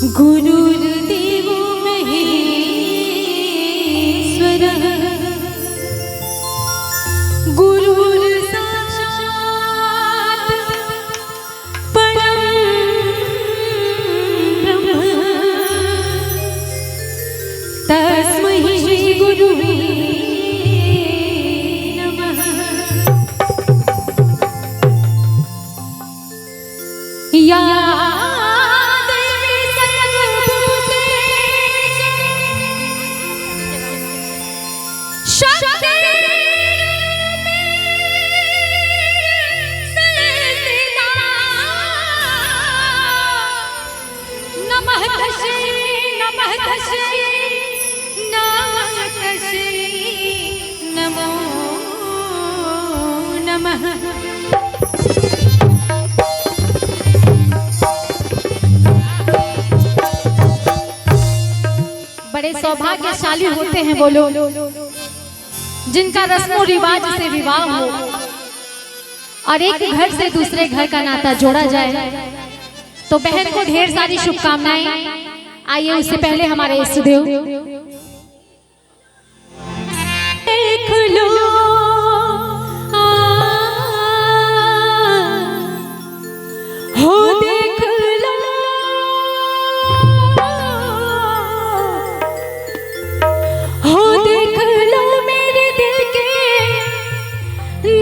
गुरुर्देवो महेश्वरः गुरुर्साक्षात् परं ब्रह्म तस्मै श्री गुरुवे नमः। या नमो नमः। बड़े सौभाग्यशाली होते हैं वो लोग जिनका रस्मों रिवाज से विवाह हो और एक घर से दूसरे घर का नाता जोड़ा जाए। तो बहन को ढेर सारी शुभकामनाएं। आइए उससे पहले हमारे इष्टदेव देख लो हो देख लो हो देख लो मेरे दिल के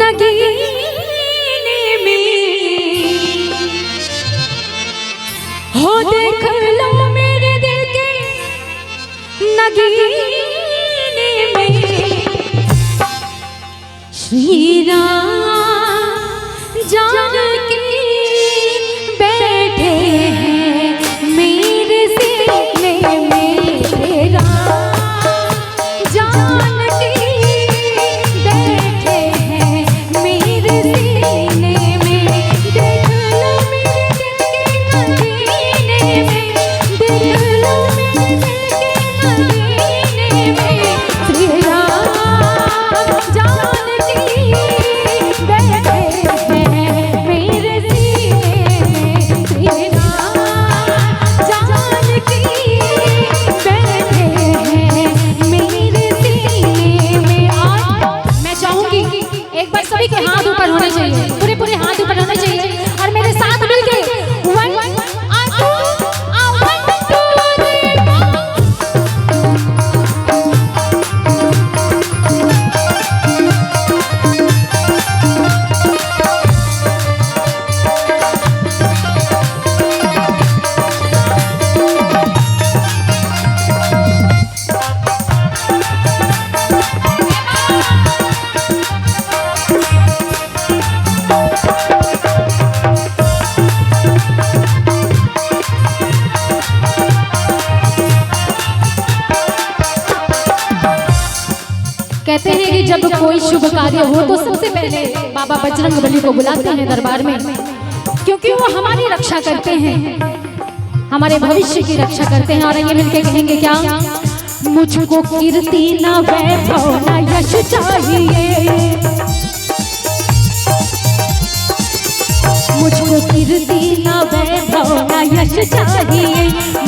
नगीने में हो देख लो मेरे दिल के नगीने में श्री राम जानकी बैठे हैं मेरे सीने में। श्री राम जानकी बैठे हैं मेरे सीने में। देख लो मेरे दिल के नगीने में देख लो मेरे दिल के नगीने में। श्री राम जानकी बैठे हैं मेरे सीने में। श्री राम जानकी बैठे हैं मेरे सीने में। आज मैं चाहूंगी एक बार सभी के हाथ ऊपर होने चाहिए, पूरे पूरे हाथ ऊपर होने चाहिए और मेरे साथ मिलके वन कहते हैं कि जब कोई शुभ कार्य हो तो सबसे पहले बाबा बजरंगबली को बुलाते हैं दरबार में, क्योंकि वो हमारी रक्षा करते हैं, हमारे भविष्य की रक्षा करते हैं। और ये मिलके कहेंगे क्या? मुझको कीर्ति न वैभव न यश चाहिए, मुझको कीर्ति न वैभव न यश चाहिए,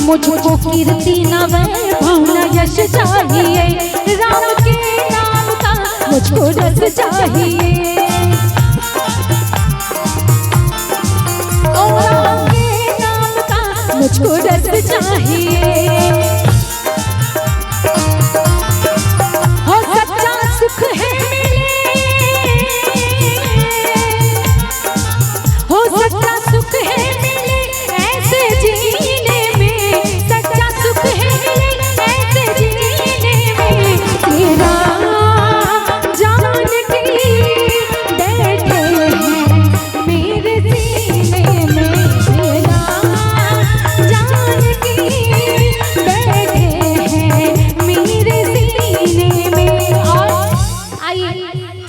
मुझको कीर्ति न वैभव न यश चाहिए। राम के नाम का मुझको रस चाहिए, ओ राम के नाम का मुझको रस चाहिए। हो सच्चा सुख है मिले, हो सच्चा सुख है मिले ऐसे जीने में, सच्चा सुख है मिले ऐसे जीने में। तेरा जानकी बैठे हैं मेरे सीने में। तेरा जानकी बैठे हैं मेरे सीने में। और आइए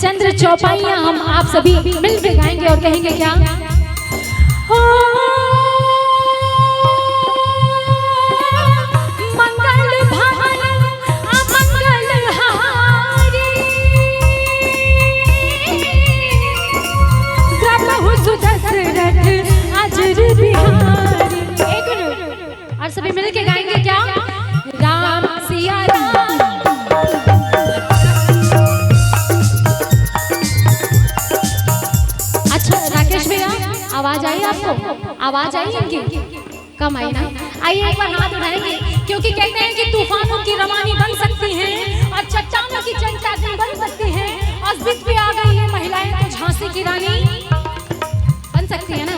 चंद्र चौपाइयां हम आप सभी मिलकर गाएंगे और कहेंगे क्या? मंगल भवन अमंगल हारी, प्रभु सुदशरथ अजर बिहारी। एक मिनट और सभी राकेश भैया आवाज आई आपको? आवाज आई इनकी? कम आई ना? आइए एक बार हाथ उठाएंगे, क्योंकि कहते हैं कि तूफानों की रवानी बन सकती हैं और चट्टानों की चट्टान बन सकती हैं, और जिद पे आ गई है महिलाएं तो झांसी की रानी बन सकती है ना।